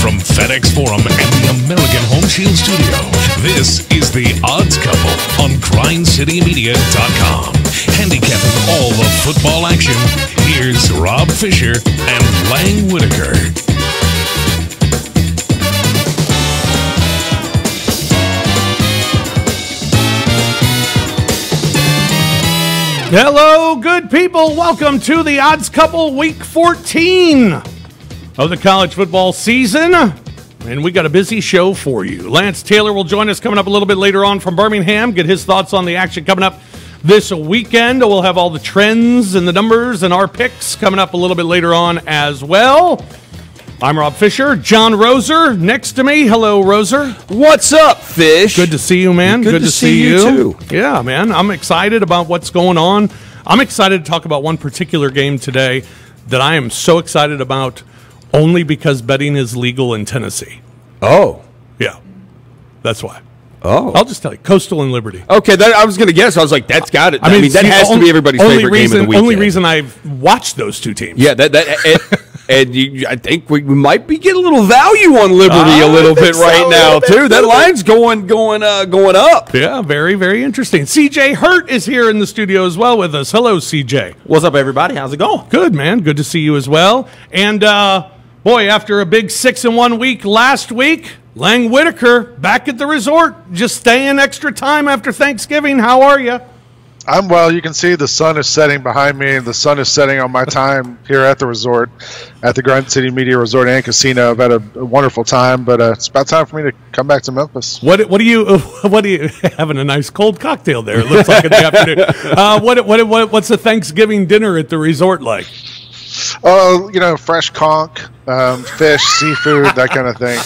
From FedEx Forum and the American Home Shield Studio, this is The Odds Couple on GrindCityMedia.com. Handicapping all the football action, here's Rob Fisher and Lang Whitaker. Hello, good people. Welcome to The Odds Couple, Week 14 of the college football season. And we got a busy show for you. Lance Taylor will join us coming up a little bit later on from Birmingham, get his thoughts on the action coming up this weekend. We'll have all the trends and the numbers and our picks coming up a little bit later on as well. I'm Rob Fisher. John Roser next to me. Hello, Roser. What's up, Fish? Good to see you, man. Good to see you, too. Yeah, man. I'm excited about what's going on. I'm excited to talk about one particular game today that I am so excited about only because betting is legal in Tennessee. Oh. Yeah. That's why. Oh. I'll just tell you, Coastal and Liberty. Okay, I was going to guess. I was like, that's got it. I mean that has to be everybody's favorite game of the weekend. Only reason I've watched those two teams. Yeah, I think we might be getting a little value on Liberty a little bit right now, too. That line's going up. Yeah, very, very interesting. CJ Hurt is here in the studio as well with us. Hello, CJ. What's up, everybody? How's it going? Good, man. Good to see you as well. And, boy, after a big 6-1 week last week, Lang Whitaker back at the resort, just staying extra time after Thanksgiving. How are you? I'm well. You can see the sun is setting behind me, and the sun is setting on my time here at the resort, at the Grind City Media Resort and Casino. I've had a wonderful time, but it's about time for me to come back to Memphis. What do you having a nice cold cocktail there? It looks like in the afternoon. What's the Thanksgiving dinner at the resort like? Oh, fresh conch, fish, seafood, that kind of thing.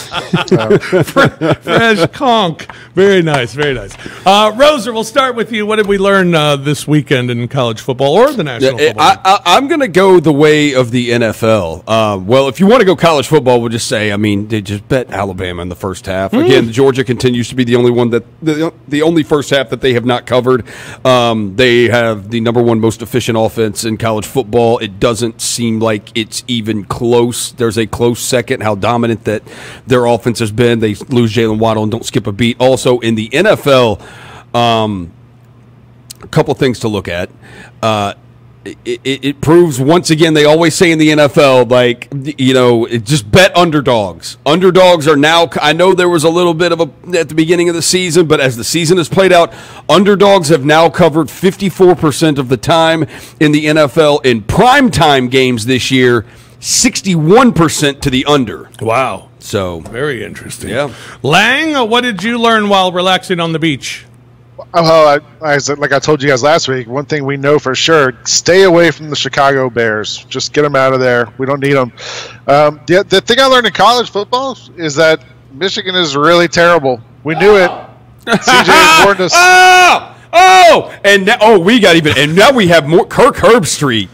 Fresh conch. Very nice, very nice. Roser, we'll start with you. What did we learn this weekend in college football or the national football? I'm going to go the way of the NFL. Well, if you want to go college football, we'll just say, they just bet Alabama in the first half. Again, Georgia continues to be the only one the only first half that they have not covered. They have the number one most efficient offense in college football. It doesn't seem like it's even close. There's a close second, how dominant that their offense has been. They lose Jalen Waddle and don't skip a beat. Also, in the NFL, a couple things to look at. It proves, once again, they always say in the NFL, just bet underdogs. Underdogs are now, I know there was a little bit of at the beginning of the season, but as the season has played out, underdogs have now covered 54% of the time in the NFL. In primetime games this year, 61% to the under. Wow. So very interesting. Yeah. Lang, what did you learn while relaxing on the beach? Like I told you guys last week, one thing we know for sure, stay away from the Chicago Bears. Just get them out of there. We don't need them. The thing I learned in college football is that Michigan is really terrible. We knew it. CJ warned us. And now we have more Kirk Herbstreit.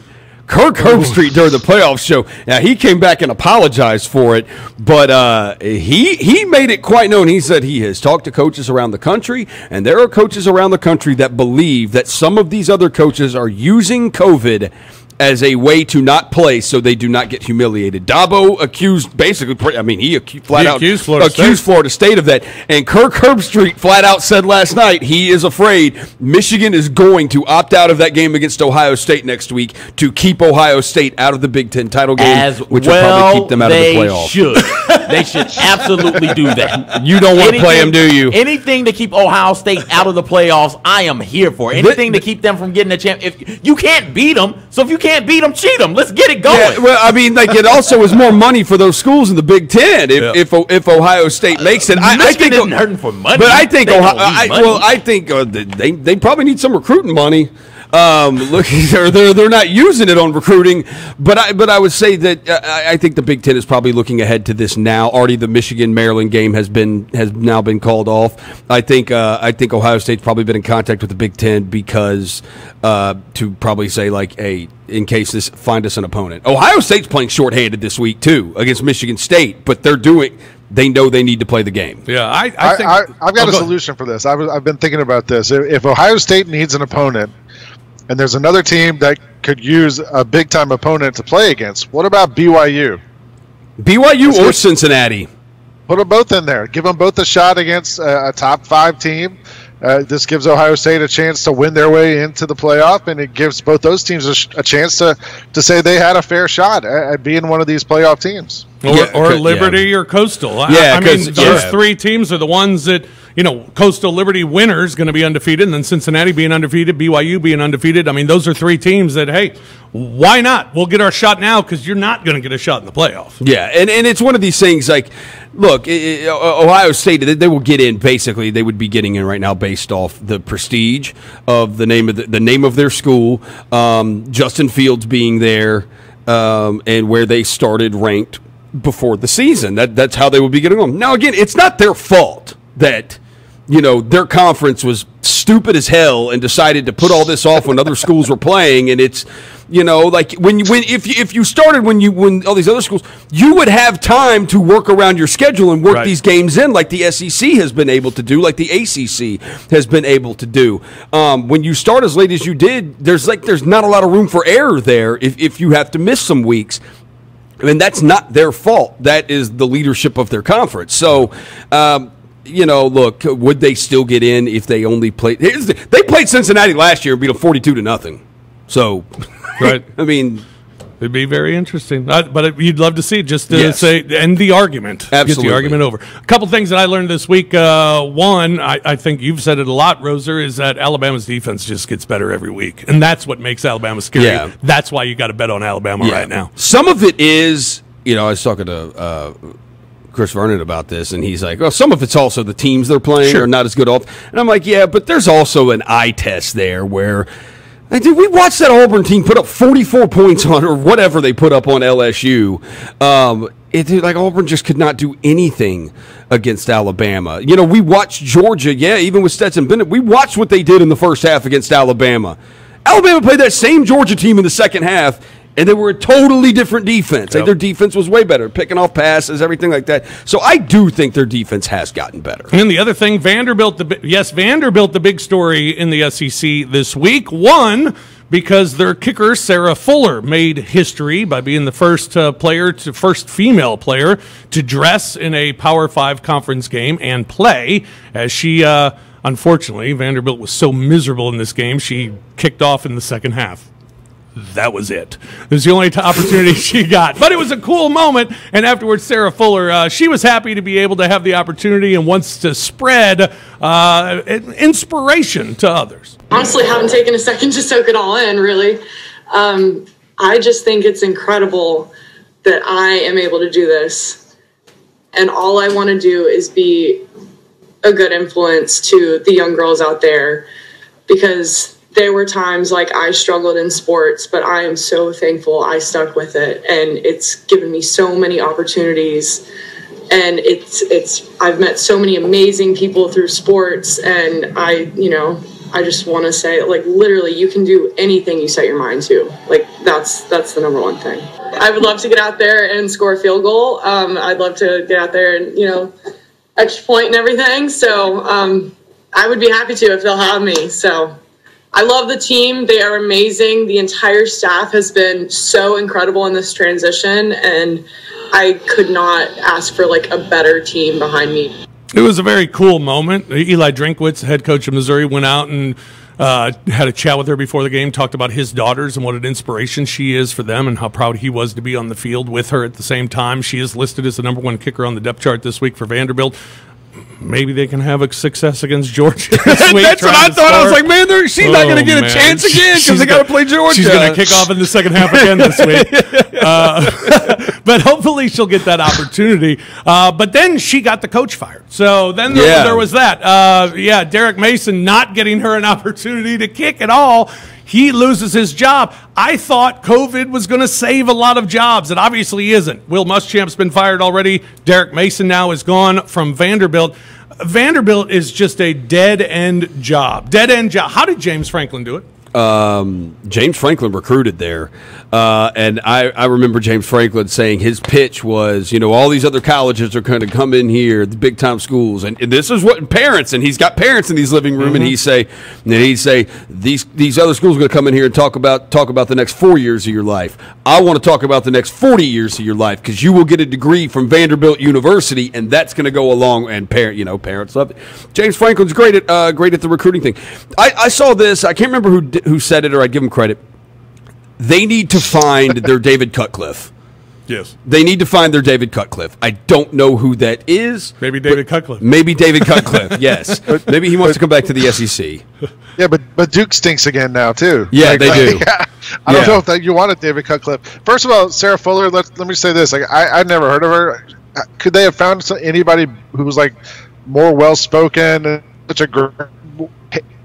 During the playoff show. Now, he came back and apologized for it, but he made it quite known. He said he has talked to coaches around the country, and there are coaches around the country that believe that some of these other coaches are using COVID as a way to not play so they do not get humiliated. Dabo accused Florida State of that. And Kirk Herbstreit flat out said last night he is afraid Michigan is going to opt out of that game against Ohio State next week to keep Ohio State out of the Big Ten title game, which will probably keep them out of the playoffs. They should absolutely do that. You don't want to play them, do you? Anything to keep Ohio State out of the playoffs, I am here for. Anything to keep them from getting a champ. If you can't beat them, so if you can't beat them, cheat them. Let's get it going. Yeah, well, it also is more money for those schools in the Big Ten if Ohio State makes it. I think isn't hurting for money, but I think they probably need some recruiting money. Look, they're not using it on recruiting, but I would say that I think the Big Ten is probably looking ahead to this now. Already, the Michigan-Maryland game has now been called off. I think Ohio State's probably been in contact with the Big Ten because to probably say hey, in case this, find us an opponent. Ohio State's playing shorthanded this week too against Michigan State, but they know they need to play the game. Yeah, I've got a solution for this. I've been thinking about this. If Ohio State needs an opponent, and there's another team that could use a big-time opponent to play against, what about BYU? BYU or Cincinnati? Put them both in there. Give them both a shot against a top 5 team. This gives Ohio State a chance to win their way into the playoff, and it gives both those teams a chance to say they had a fair shot at being one of these playoff teams. Or Liberty or Coastal. Yeah, I mean, those 3 teams are the ones that, Coastal Liberty winners going to be undefeated, and then Cincinnati being undefeated, BYU being undefeated. I mean, those are 3 teams that, hey, why not? We'll get our shot now because you're not going to get a shot in the playoffs. Yeah, and it's one of these things like, look, Ohio State, they will get in, basically, they would be getting in right now based off the prestige of the name of their school, Justin Fields being there, and where they started ranked before the season. That's how they would be getting on. Now, again, it's not their fault that their conference was stupid as hell and decided to put all this off when other schools were playing. And it's, like if you started when all these other schools, you would have time to work around your schedule and work these games in, like the SEC has been able to do, like the ACC has been able to do. When you start as late as you did, there's not a lot of room for error there if you have to miss some weeks. I mean, that's not their fault. That is the leadership of their conference. So, look, would they still get in if they only played? They played Cincinnati last year and beat them 42-0. So, right. I mean, it'd be very interesting. But you'd love to see it just to say end the argument. Absolutely. Get the argument over. A couple things that I learned this week. One, I think you've said it a lot, Roser, is that Alabama's defense just gets better every week. And that's what makes Alabama scary. Yeah. That's why you got to bet on Alabama right now. Some of it is, I was talking to Chris Vernon about this, and he's like, well, some of it's also the teams they're playing are not as good off. And I'm like, yeah, but there's also an eye test there where – we watched that Auburn team put up 44 points on, or whatever they put up on LSU. Auburn just could not do anything against Alabama. We watched Georgia, even with Stetson Bennett. We watched what they did in the first half against Alabama. Alabama played that same Georgia team in the second half, and they were a totally different defense. Their defense was way better, picking off passes, everything like that. So I do think their defense has gotten better. And the other thing, Vanderbilt, the big story in the SEC this week. One, because their kicker, Sarah Fuller, made history by being the first female player to dress in a Power 5 conference game and play, as she, unfortunately, Vanderbilt was so miserable in this game, she kicked off in the second half. That was it. It was the only opportunity she got. But it was a cool moment. And afterwards, Sarah Fuller, she was happy to be able to have the opportunity and wants to spread inspiration to others. Honestly, haven't taken a second to soak it all in, really. I just think it's incredible that I am able to do this. And all I want to do is be a good influence to the young girls out there, because there were times like I struggled in sports, but I am so thankful I stuck with it, and it's given me so many opportunities, and I've met so many amazing people through sports, and I just want to say, literally, you can do anything you set your mind to. That's the number one thing. I would love to get out there and score a field goal. I'd love to get out there and, extra point and everything. So I would be happy to if they'll have me. So I love the team. They are amazing. The entire staff has been so incredible in this transition, and I could not ask for a better team behind me. It was a very cool moment. Eli Drinkwitz, head coach of Missouri, went out and had a chat with her before the game, talked about his daughters and what an inspiration she is for them and how proud he was to be on the field with her at the same time. She is listed as the number 1 kicker on the depth chart this week for Vanderbilt. Maybe they can have a success against Georgia this week. That's what I thought. I was like, man, she's not going to get a chance again because they got to play Georgia. She's going to kick off in the second half again this week. But hopefully she'll get that opportunity. But then she got the coach fired. So then there was that. Derek Mason not getting her an opportunity to kick at all. He loses his job. I thought COVID was going to save a lot of jobs. It obviously isn't. Will Muschamp's been fired already. Derek Mason now is gone from Vanderbilt. Vanderbilt is just a dead-end job. Dead-end job. How did James Franklin do it? James Franklin recruited there. And I remember James Franklin saying his pitch was, all these other colleges are going to come in here, the big time schools, and this is what parents, and he's got parents in his living room, and he'd say these other schools are going to come in here and talk about the next 4 years of your life. I want to talk about the next 40 years of your life because you will get a degree from Vanderbilt University, and that's going to go along. And parents love it. James Franklin's great at the recruiting thing. I saw this. I can't remember who said it, or I'd give him credit. They need to find their David Cutcliffe. Yes. They need to find their David Cutcliffe. I don't know who that is. Maybe David Cutcliffe. Maybe David Cutcliffe, yes. Maybe he wants to come back to the SEC. Yeah, but Duke stinks again now, too. Yeah, they do. I don't know if you wanted David Cutcliffe. First of all, Sarah Fuller, let me say this. I'd never heard of her. Could they have found anybody who was, more well-spoken and such a great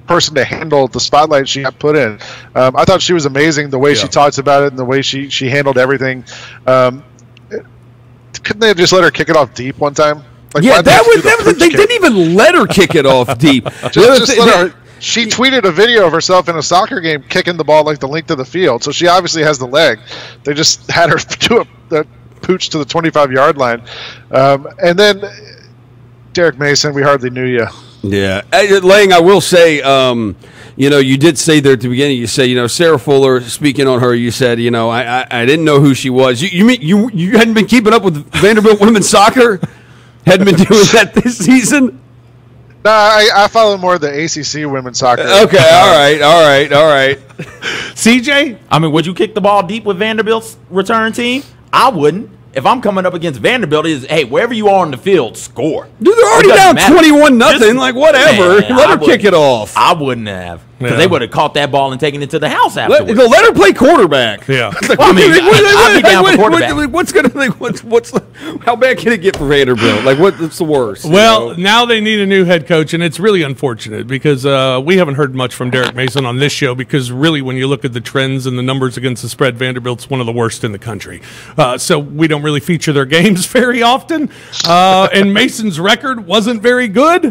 person to handle the spotlight she got put in? I thought she was amazing, the way she talks about it and the way she handled everything. Couldn't they have just let her kick it off deep one time? They didn't even let her kick it off deep. Just let her. She tweeted a video of herself in a soccer game kicking the ball the length of the field, so she obviously has the leg. They just had her do a pooch to the 25-yard line. And then Derek Mason, we hardly knew you. Yeah. Lang, I will say, you did say there at the beginning, you said, Sarah Fuller, speaking on her, you said, I didn't know who she was. You mean you hadn't been keeping up with Vanderbilt women's soccer? Hadn't been doing that this season? No, I follow more of the ACC women's soccer. Okay, all right. CJ? I mean, would you kick the ball deep with Vanderbilt's return team? I wouldn't. If I'm coming up against Vanderbilt, hey, wherever you are on the field, score. Dude, they're already down 21-0. Whatever. Man, let her kick it off. I wouldn't have. Because they would have caught that ball and taken it to the house afterwards. Let her play quarterback. Yeah. I'd be down for quarterback. How bad can it get for Vanderbilt? What's the worst? Well, now they need a new head coach, and it's really unfortunate because we haven't heard much from Derek Mason on this show because really when you look at the trends and the numbers against the spread, Vanderbilt's one of the worst in the country. So we don't really feature their games very often. And Mason's record wasn't very good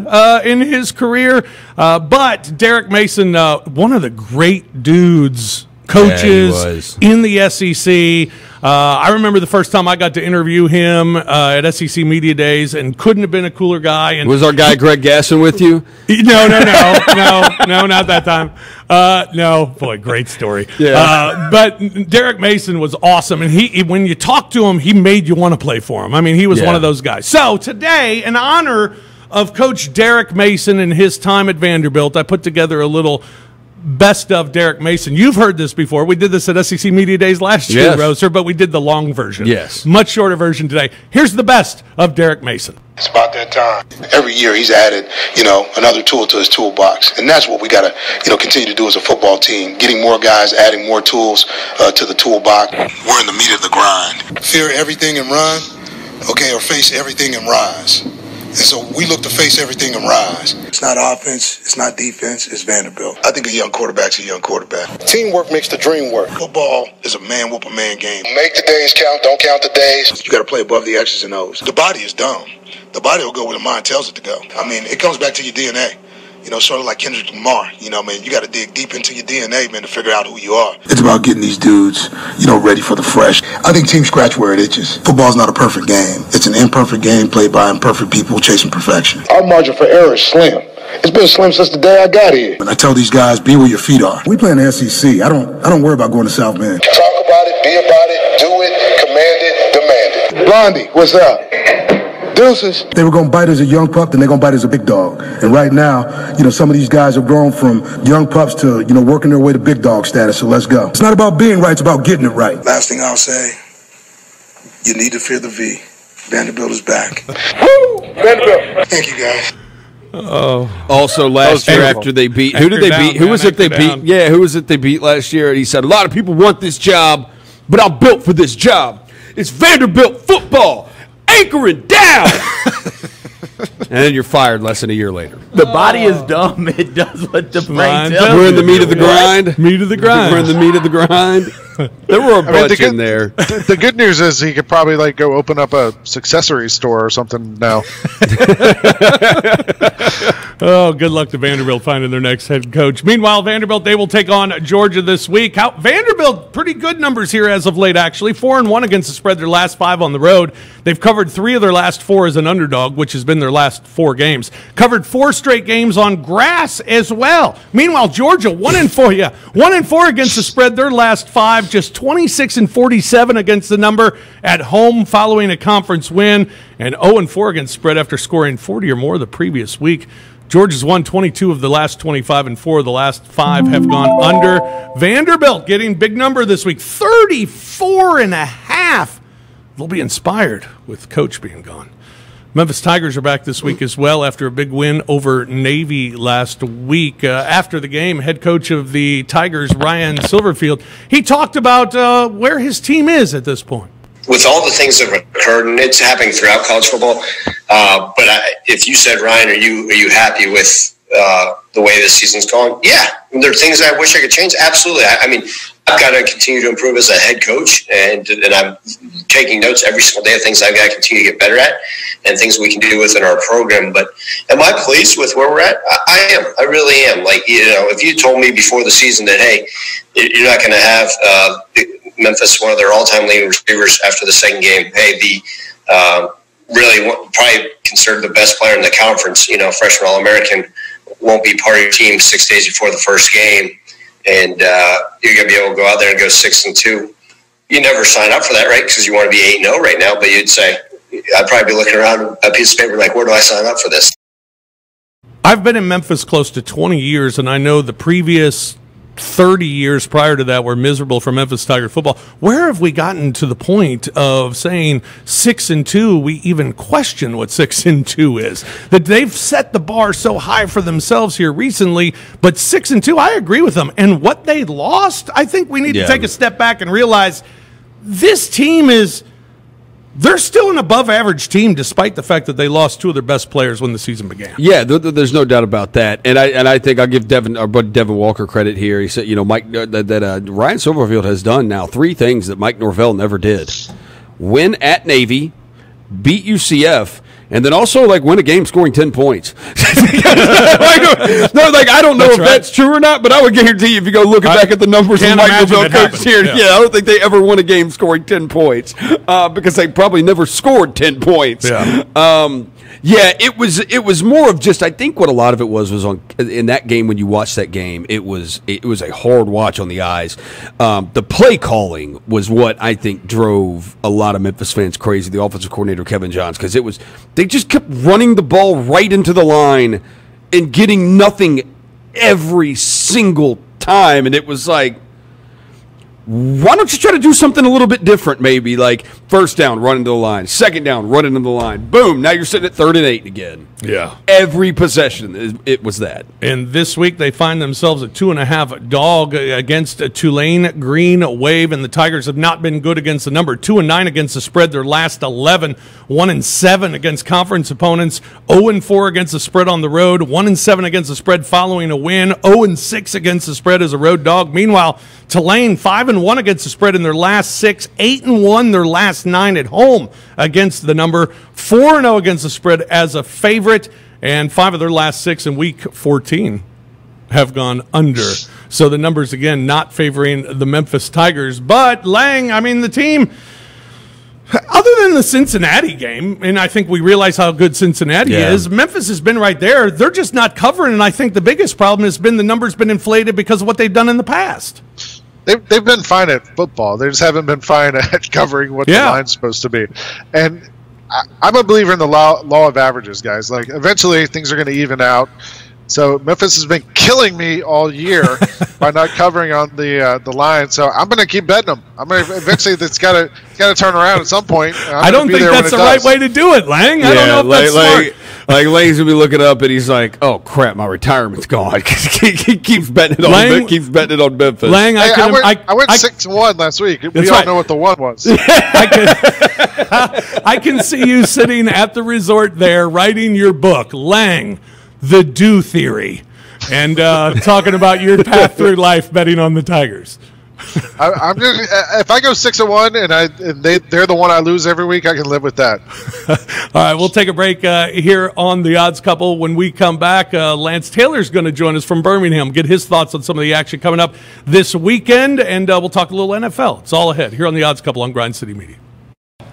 in his career. But Derek Mason, one of the great dudes, coaches in the SEC. I remember the first time I got to interview him at SEC Media Days and couldn't have been a cooler guy. And was our guy Greg Gasson with you? No, not that time. No, boy, great story. Yeah. But Derek Mason was awesome, and when you talked to him, he made you want to play for him. I mean, he was one of those guys. So today, in honor of Coach Derek Mason and his time at Vanderbilt, I put together a little best of Derek Mason. You've heard this before. We did this at SEC Media Days last year, Roser, but we did the long version. Yes. Much shorter version today. Here's the best of Derek Mason. It's about that time. Every year he's added, another tool to his toolbox. And that's what we got to, continue to do as a football team. Getting more guys, adding more tools to the toolbox. We're in the meat of the grind. Fear everything and run, or face everything and rise. And so we look to face everything and rise. It's not offense, it's not defense, it's Vanderbilt. I think a young quarterback's a young quarterback. Teamwork makes the dream work. Football is a man whoop a man game. Make the days count, don't count the days. You got to play above the X's and O's. The body is dumb. The body will go where the mind tells it to go. I mean, it comes back to your DNA. Sort of like Kendrick Lamar. You got to dig deep into your DNA, man, to figure out who you are. It's about getting these dudes, ready for the fresh. I think teams scratch where it itches. Football's not a perfect game. It's an imperfect game played by imperfect people chasing perfection. Our margin for error is slim. It's been slim since the day I got here. And I tell these guys, be where your feet are. We play in the SEC. I don't worry about going to South Bend. Talk about it, be about it, do it, command it, demand it. Blondie, what's up? Deuces. They were going to bite as a young pup, then they're going to bite as a big dog. And right now, some of these guys have grown from young pups to, working their way to big dog status, so let's go. It's not about being right, it's about getting it right. Last thing I'll say, you need to fear the V. Vanderbilt is back. Woo! Vanderbilt. Thank you, guys. Oh. Also, last year after they beat, who did they beat? Who was it they beat? Yeah, who was it they beat last year? And he said, a lot of people want this job, but I'm built for this job. It's Vanderbilt football. Anchoring down. And then you're fired less than a year later. The body is dumb. It does what the brain tells. We're in the meat of the grind. Meat of the grind. We're in the meat of the grind. There were a bunch in there. The good news is he could probably like go open up a accessory store or something now. Oh, good luck to Vanderbilt finding their next head coach. Meanwhile, Vanderbilt, they will take on Georgia this week. Vanderbilt, pretty good numbers here as of late, actually. 4-1 against the spread, their last 5 on the road. They've covered 3 of their last 4 as an underdog, which has been their last 4 games. Covered 4 straight games on grass as well. Meanwhile, Georgia, 1-4, 1-4 against the spread, their last 5, just 26-47 against the number at home following a conference win, and 0-4 against spread after scoring 40 or more the previous week. Georgia's won 22 of the last 25, and 4 of the last 5 have gone under. Vanderbilt getting big number this week, 34.5. They'll be inspired with coach being gone. Memphis Tigers are back this week as well after a big win over Navy last week. After the game, head coach of the Tigers, Ryan Silverfield, he talked about where his team is at this point. With all the things that have occurred, and it's happening throughout college football, if you said, Ryan, are you happy with the way this season's going? Yeah. There are things I wish I could change. Absolutely. I mean, I've got to continue to improve as a head coach, and I'm taking notes every single day of things I've got to continue to get better at and things we can do within our program. But am I pleased with where we're at? I am. I really am. Like, if you told me before the season that, hey, you're not going to have Memphis, one of their all-time leading receivers after the second game, hey, really probably considered the best player in the conference, freshman All-American, won't be part of your team 6 days before the first game, and you're going to be able to go out there and go 6-2. You never sign up for that, right? Because you want to be 8-0 right now, but you'd say, I'd probably be looking around a piece of paper like, where do I sign up for this? I've been in Memphis close to 20 years, and I know the previous 30 years prior to that were miserable for Memphis Tiger football. Where have we gotten to the point of saying 6-2? We even question what 6-2 is. That they've set the bar so high for themselves here recently, but 6-2, I agree with them. And what they lost, I think we need to take a step back and realize this team they're still an above-average team, despite the fact that they lost 2 of their best players when the season began. Yeah, there's no doubt about that. And I think I'll give our buddy Devin Walker credit here. He said, Mike, Ryan Silverfield has done now 3 things that Mike Norvell never did: win at Navy, beat UCF, and then also win a game scoring 10 points. I don't know if that's true or not, but I would guarantee you, if you go looking back at the numbers of Mike Norvell coached here, I don't think they ever won a game scoring 10 points because they probably never scored 10 points. Yeah. It was more of just, I think what a lot of it was in that game. When you watch that game, it was a hard watch on the eyes. The play calling was what I think drove a lot of Memphis fans crazy. The offensive coordinator Kevin Johns, because they just kept running the ball right into the line and getting nothing every single time, and it was like, why don't you try to do something a little bit different? Maybe like first down, run into the line. Second down, run into the line. Boom! Now you're sitting at 3rd and 8 again. Yeah. Every possession, it was that. And this week they find themselves a 2.5 dog against a Tulane Green Wave, and the Tigers have not been good against the number. 2-9 against the spread. Their last 11. 1-7 against conference opponents. 0-4 against the spread on the road. 1-7 against the spread following a win. 0-6 against the spread as a road dog. Meanwhile, Tulane 5-1 against the spread in their last 6, 8-1 their last 9 at home against the number, 4-0 against the spread as a favorite, and 5 of their last 6 in week 14 have gone under. So the numbers, again, not favoring the Memphis Tigers. But Lang, I mean, the team, other than the Cincinnati game, and I think we realize how good Cincinnati is, Memphis has been right there. They're just not covering, and I think the biggest problem has been the numbers been inflated because of what they've done in the past. They've been fine at football. They just haven't been fine at covering what the line's supposed to be. And I'm a believer in the law of averages, guys. Like, eventually things are going to even out. So Memphis has been killing me all year by not covering on the line. So I'm going to keep betting them. I'm going to eventually. It's got to turn around at some point. I don't think that's the right way to do it, Lang. I don't know if that's smart. Like Lang's gonna be looking up and he's like, "Oh crap, my retirement's gone." he keeps betting it on. Keeps betting it on Memphis. Lang, I went 6-1 last week. We all know what the 1 was. I can see you sitting at the resort there writing your book, Lang, The Do Theory, and talking about your path through life betting on the Tigers. I'm just if I go 6-1 and they're the one I lose every week, I can live with that. All right, we'll take a break here on the Odds Couple. When we come back, Lance Taylor's going to join us from Birmingham, get his thoughts on some of the action coming up this weekend, and we'll talk a little NFL. It's all ahead here on the Odds Couple on Grind City Media.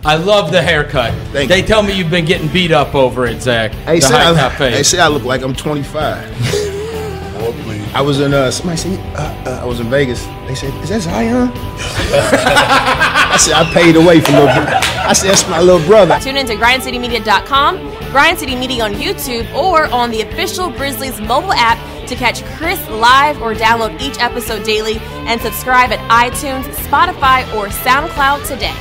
I love the haircut. They tell me you've been getting beat up over it, Zach. They say I look like I'm 25. I was in somebody said I was in Vegas. They said, "Is that Zion?" I said, "I paid away for little." I said, "That's my little brother." Tune into grindcitymedia.com, Grind City Media on YouTube, or on the official Grizzlies mobile app to catch Chris live or download each episode daily, and subscribe at iTunes, Spotify, or SoundCloud today.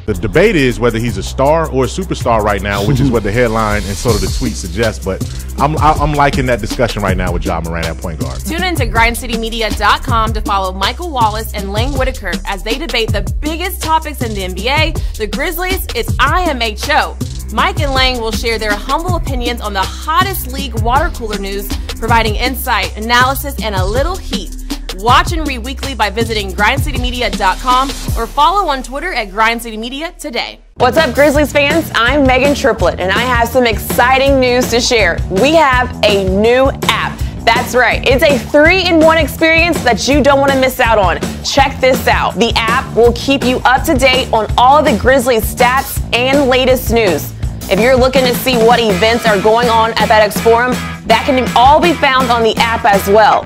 The debate is whether he's a star or a superstar right now, which is what the headline and sort of the tweet suggests. But I'm liking that discussion right now with Ja Morant at point guard. Tune in to grindcitymedia.com to follow Michael Wallace and Lang Whitaker as they debate the biggest topics in the NBA, the Grizzlies, its IMH show. Mike and Lang will share their humble opinions on the hottest league water cooler news, providing insight, analysis, and a little heat. Watch and read weekly by visiting grindcitymedia.com or follow on Twitter at grindcitymedia today. What's up, Grizzlies fans? I'm Megan Triplett, and I have some exciting news to share. We have a new app. That's right. It's a 3-in-1 experience that you don't want to miss out on. Check this out. The app will keep you up to date on all of the Grizzlies stats and latest news. If you're looking to see what events are going on at FedEx Forum, that can all be found on the app as well.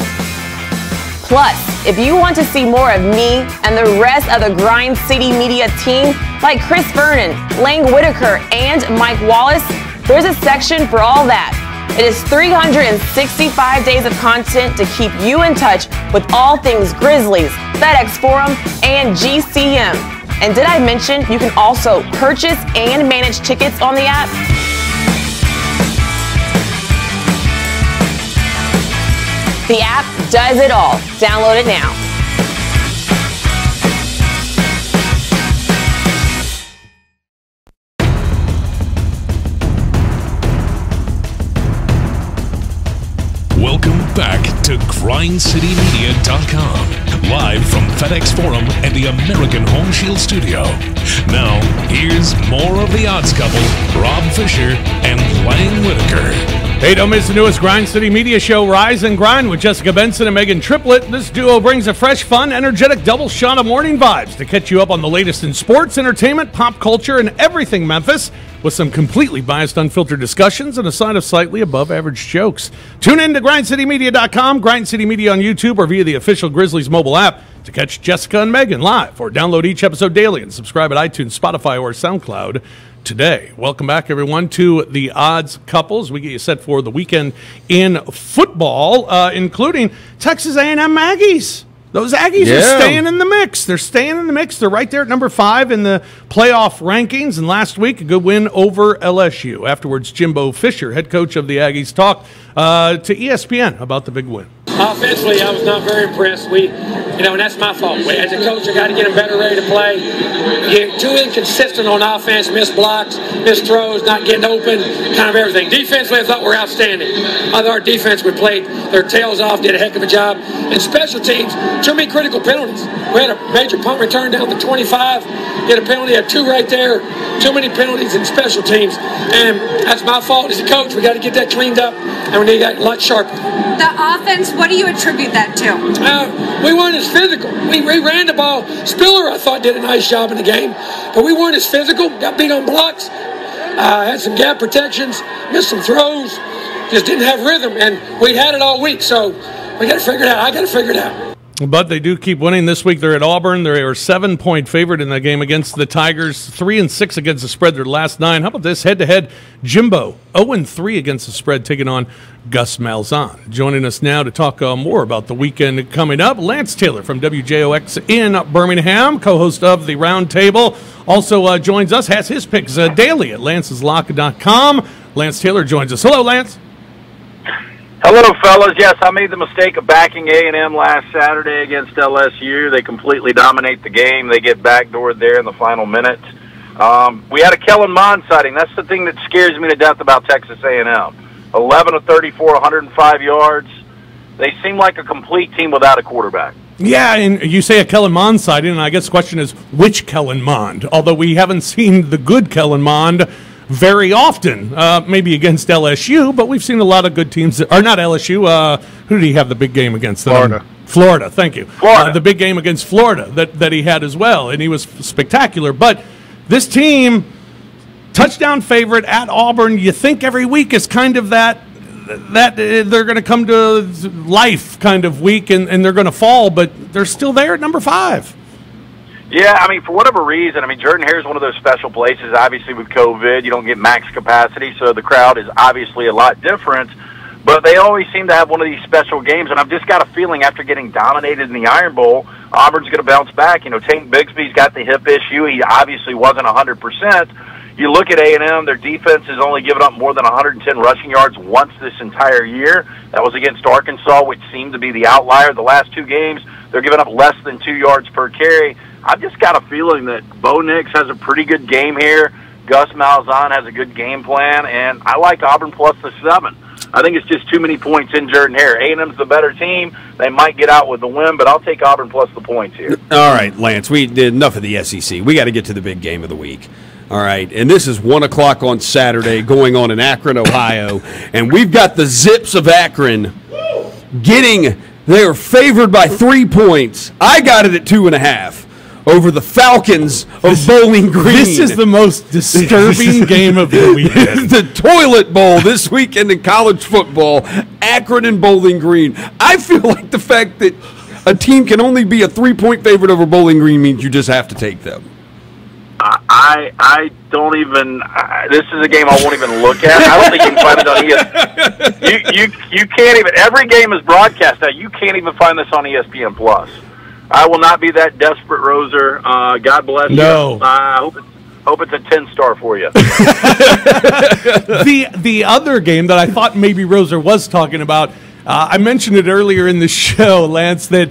Plus, if you want to see more of me and the rest of the Grind City Media team, like Chris Vernon, Lang Whitaker, and Mike Wallace, there's a section for all that. It is 365 days of content to keep you in touch with all things Grizzlies, FedEx Forum, and GCM. And did I mention you can also purchase and manage tickets on the app? The app does it all. Download it now. Welcome back to GrindCityMedia.com, live from FedEx Forum and the American Home Shield Studio. Now, here's more of the Odds Couple, Rob Fisher and Lang Whitaker. Hey, don't miss the newest Grind City Media show, Rise and Grind, with Jessica Benson and Megan Triplett. This duo brings a fresh, fun, energetic double shot of morning vibes to catch you up on the latest in sports, entertainment, pop culture, and everything Memphis, with some completely biased, unfiltered discussions and a side of slightly above-average jokes. Tune in to grindcitymedia.com, Grind City Media on YouTube, or via the official Grizzlies mobile app to catch Jessica and Megan live, or download each episode daily and subscribe at iTunes, Spotify, or SoundCloud today. Welcome back, everyone, to the Odds Couples. We get you set for the weekend in football, including Texas A&M Aggies. Those Aggies are staying in the mix. They're staying in the mix. They're right there at number 5 in the playoff rankings. And last week, a good win over LSU. Afterwards, Jimbo Fisher, head coach of the Aggies, talked to ESPN about the big win. Offensively, I was not very impressed. And that's my fault. As a coach, I got to get them better ready to play. Get too inconsistent on offense, missed blocks, missed throws, not getting open, kind of everything. Defensively, I thought we were outstanding. I thought our defense, we played their tails off, did a heck of a job. And special teams, too many critical penalties. We had a major punt return down to 25, get a penalty, had 2 right there. Too many penalties in special teams. And that's my fault as a coach. We got to get that cleaned up, and we need to get a lot sharper. The offense, what do you attribute that to? We weren't as physical. We ran the ball. Spiller, I thought, did a nice job in the game, but we weren't as physical. Got beat on blocks. Had some gap protections, missed some throws, just didn't have rhythm, and we had it all week, so we got to figure it out. I got to figure it out. But they do keep winning this week. They're at Auburn. They are a 7-point favorite in the game against the Tigers. 3-6 against the spread their last 9. How about this? Head-to-head, Jimbo 0-3 against the spread, taking on Gus Malzahn. Joining us now to talk more about the weekend coming up, Lance Taylor from WJOX in Birmingham, co-host of the Round Table. Also joins us, has his picks daily at lanceslock.com. Lance Taylor joins us. Hello, Lance. Hello, fellas. Yes, I made the mistake of backing A&M last Saturday against LSU. They completely dominate the game. They get backdoored there in the final minute. We had a Kellen Mond sighting. That's the thing that scares me to death about Texas A&M. 11 of 34, 105 yards. They seem like a complete team without a quarterback. Yeah, and you say a Kellen Mond sighting, and I guess the question is, which Kellen Mond? Although we haven't seen the good Kellen Mond very often, maybe against LSU, but we've seen a lot of good teams, or not LSU, who did he have the big game against? Florida, thank you. Florida. The big game against Florida that he had as well, and he was spectacular. But this team, touchdown favorite at Auburn, you think every week is kind of that they're going to come to life kind of week, and they're going to fall, but they're still there at number 5. Yeah, I mean, for whatever reason, I mean, Jordan-Hare is one of those special places. Obviously, with COVID, you don't get max capacity, so the crowd is obviously a lot different. But they always seem to have one of these special games, and I've just got a feeling after getting dominated in the Iron Bowl, Auburn's going to bounce back. You know, Tank Bigsby's got the hip issue. He obviously wasn't 100%. You look at A&M, their defense has only given up more than 110 rushing yards once this entire year. That was against Arkansas, which seemed to be the outlier. The last 2 games, they're giving up less than 2 yards per carry. I've just got a feeling that Bo Nix has a pretty good game here. Gus Malzahn has a good game plan, and I like Auburn plus the 7. I think it's just too many points in Jordan-Hare. A&M's the better team. They might get out with the win, but I'll take Auburn plus the points here. All right, Lance, we did enough of the SEC. We got to get to the big game of the week. All right, and this is 1 o'clock on Saturday going on in Akron, Ohio, and we've got the Zips of Akron they are favored by 3 points. I got it at 2.5. Over the Falcons of Bowling Green. This is the most disturbing game of the weekend. The Toilet Bowl this weekend in college football, Akron and Bowling Green. I feel like the fact that a team can only be a 3-point favorite over Bowling Green means you just have to take them. I don't even. This is a game I won't even look at. I don't think you can find it on ESPN. You can't even. Every game is broadcast now. You can't even find this on ESPN Plus. I will not be that desperate, Roser. God bless you. I hope it's a 10-star for you. The other game that I thought maybe Roser was talking about, I mentioned it earlier in the show, Lance, that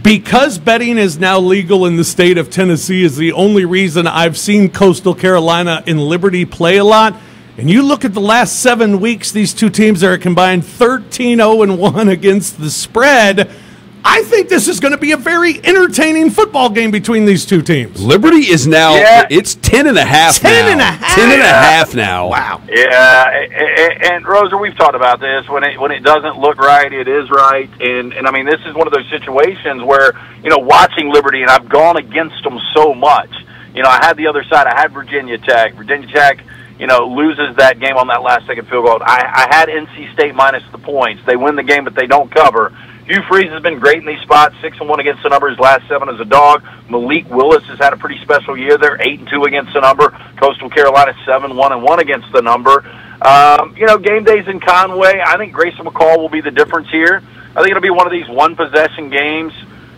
because betting is now legal in the state of Tennessee is the only reason I've seen Coastal Carolina and Liberty play a lot. And you look at the last 7 weeks, these two teams are combined 13-0-1 against the spread. I think this is going to be a very entertaining football game between these two teams. Liberty is now, it's 10.5 now. 10.5 now. Wow. Yeah, and Roser, we've talked about this. When it doesn't look right, it is right. And I mean, this is one of those situations where, you know, watching Liberty, and I've gone against them so much. You know, I had the other side. I had Virginia Tech. Virginia Tech, you know, loses that game on that last-second field goal. I had NC State minus the points. They win the game, but they don't cover. Hugh Freeze has been great in these spots, 6-1 against the number. His last 7 as a dog. Malik Willis has had a pretty special year. They're 8-2 against the number. Coastal Carolina 7-1-1 against the number. You know, game days in Conway. I think Grayson McCall will be the difference here. I think it'll be one of these one-possession games.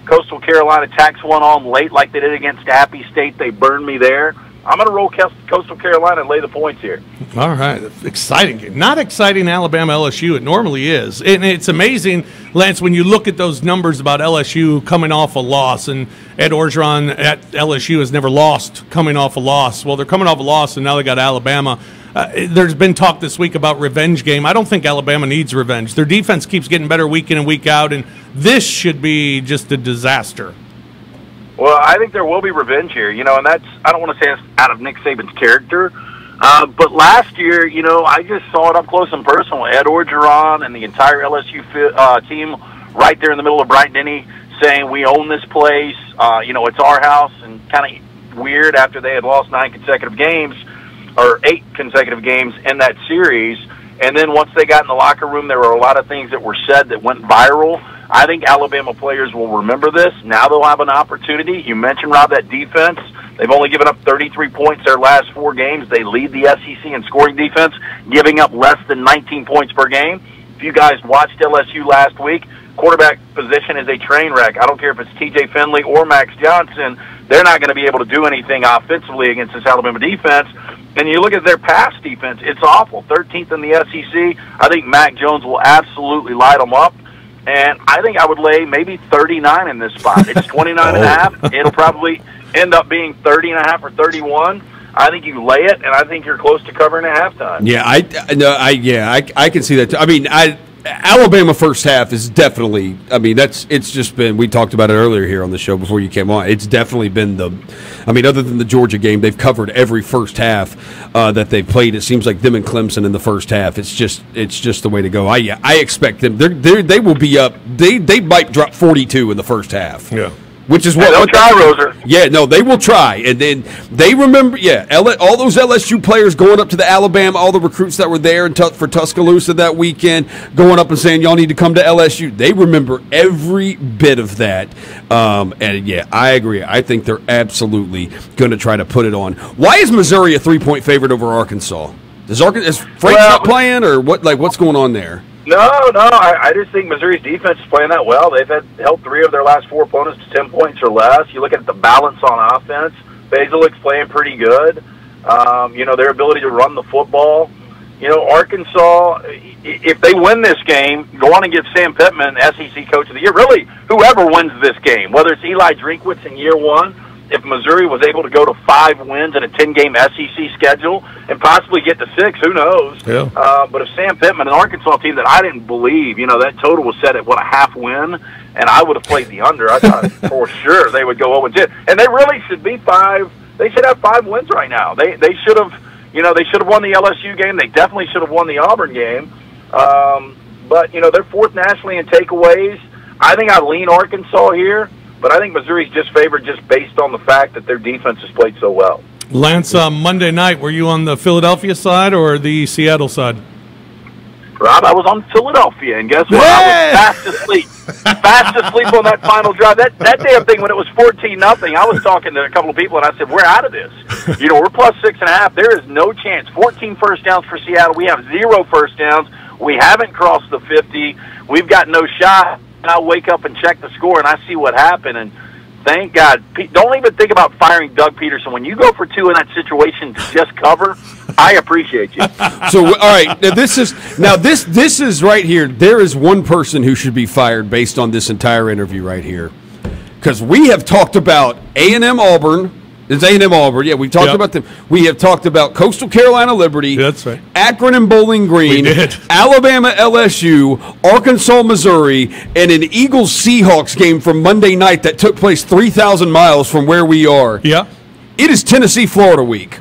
Coastal Carolina tacks one on late like they did against Appy State. They burned me there. I'm going to roll Coastal Carolina and lay the points here. All right. Exciting game. Not exciting Alabama-LSU. It normally is. And it's amazing, Lance, when you look at those numbers about LSU coming off a loss, and Ed Orgeron at LSU has never lost coming off a loss. Well, they're coming off a loss, and now they got Alabama. There's been talk this week about revenge game. I don't think Alabama needs revenge. Their defense keeps getting better week in and week out, and this should be just a disaster. Well, I think there will be revenge here, you know, and that's, I don't want to say it's out of Nick Saban's character, but last year, you know, I just saw it up close and personal. Ed Orgeron and the entire LSU team right there in the middle of Bryant-Denny saying, we own this place, you know, it's our house, and kind of weird after they had lost 9 consecutive games, or 8 consecutive games in that series, and then once they got in the locker room, there were a lot of things that were said that went viral. I think Alabama players will remember this. Now they'll have an opportunity. You mentioned, Rob, that defense. They've only given up 33 points their last 4 games. They lead the SEC in scoring defense, giving up less than 19 points per game. If you guys watched LSU last week, quarterback position is a train wreck. I don't care if it's T.J. Finley or Max Johnson. They're not going to be able to do anything offensively against this Alabama defense. And you look at their pass defense, it's awful. 13th in the SEC. I think Mac Jones will absolutely light them up. And I think I would lay maybe 39 in this spot. It's 29.5. It'll probably end up being 30.5 or 31. I think you lay it, and I think you're close to covering at halftime. Yeah, I can see that. I mean, Alabama first half is definitely, I mean, it's just been, we talked about it earlier here on the show before you came on. It's definitely been other than the Georgia game, they've covered every first half that they've played. It seems like them and Clemson in the first half. It's just the way to go. I expect them, they will be up, they might drop 42 in the first half. Yeah. Which is what they'll try, Roser. Yeah, no, they will try, and then they remember. Yeah, all those LSU players going up to the Alabama, all the recruits that were there for Tuscaloosa that weekend, going up and saying y'all need to come to LSU. They remember every bit of that, and yeah, I agree. I think they're absolutely going to try to put it on. Why is Missouri a 3-point favorite over Arkansas? Is Frank not playing, or what? Like, what's going on there? No. I just think Missouri's defense is playing that well. They've held 3 of their last 4 opponents to 10 points or less. You look at the balance on offense. Basilik's playing pretty good. Their ability to run the football. Arkansas, if they win this game, go on and give Sam Pittman SEC Coach of the Year. Really, whoever wins this game, whether it's Eli Drinkwitz in year 1, if Missouri was able to go to 5 wins in a 10-game SEC schedule and possibly get to 6, who knows? Yeah. But if Sam Pittman, an Arkansas team that I didn't believe, that total was set at, a half win, and I would have played the under. I thought for sure they would go 0-10. And they really should be 5. They should have 5 wins right now. They should have, they should have won the LSU game. They definitely should have won the Auburn game. But, they're 4th nationally in takeaways. I think I lean Arkansas here. But I think Missouri's just favored just based on the fact that their defense has played so well. Lance, Monday night, were you on the Philadelphia side or the Seattle side? Rob, I was on Philadelphia, and guess what? I was fast asleep. Fast asleep on that final drive. That damn thing, when it was 14-0, I was talking to a couple of people, and I said, we're out of this. We're plus 6.5. There is no chance. 14 first downs for Seattle. We have 0 first downs. We haven't crossed the 50. We've got no shot. And I wake up and check the score, and I see what happened, and thank God. Don't even think about firing Doug Peterson. When you go for 2 in that situation to just cover, I appreciate you. So, all right, now this is right here. There is one person who should be fired based on this entire interview right here, because we have talked about A&M Auburn. It's A&M Auburn. Yeah, we talked about them. We have talked about Coastal Carolina Liberty. That's right. Akron and Bowling Green. We did. Alabama LSU, Arkansas Missouri, and an Eagles Seahawks game from Monday night that took place 3,000 miles from where we are. Yeah. It is Tennessee Florida week.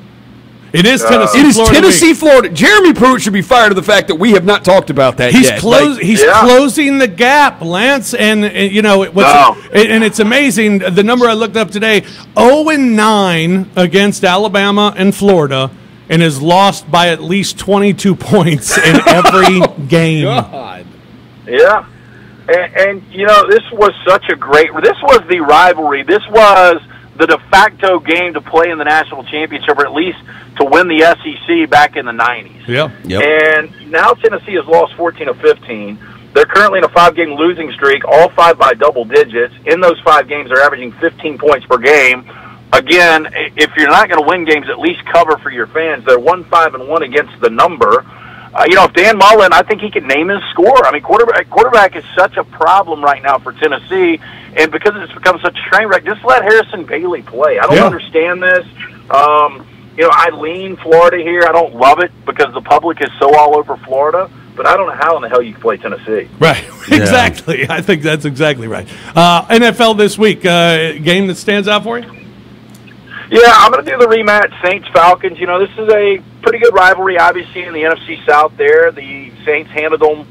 It is Tennessee Florida. Jeremy Pruitt should be fired of the fact that we have not talked about that yet. He's closing the gap, Lance, and it's amazing. The number I looked up today: 0-9 against Alabama and Florida, and has lost by at least 22 points in every game. God. Yeah, and this was such a great. This was the rivalry. This was the de facto game to play in the national championship, or at least to win the SEC back in the 90s. Yeah. Yep. And now Tennessee has lost 14 of 15. They're currently in a 5-game losing streak, all 5 by double digits. In those 5 games, they're averaging 15 points per game. Again, if you're not going to win games, at least cover for your fans. They're 1-5-1 against the number. If Dan Mullen, I think he could name his score. I mean, quarterback is such a problem right now for Tennessee, and because it's become such a train wreck, just let Harrison Bailey play. I don't understand this. I lean Florida here. I don't love it because the public is so all over Florida, but I don't know how in the hell you can play Tennessee. Right, exactly. I think that's exactly right. NFL this week, game that stands out for you? Yeah, I'm going to do the rematch, Saints-Falcons. This is a pretty good rivalry, obviously, in the NFC South there. The Saints handled them,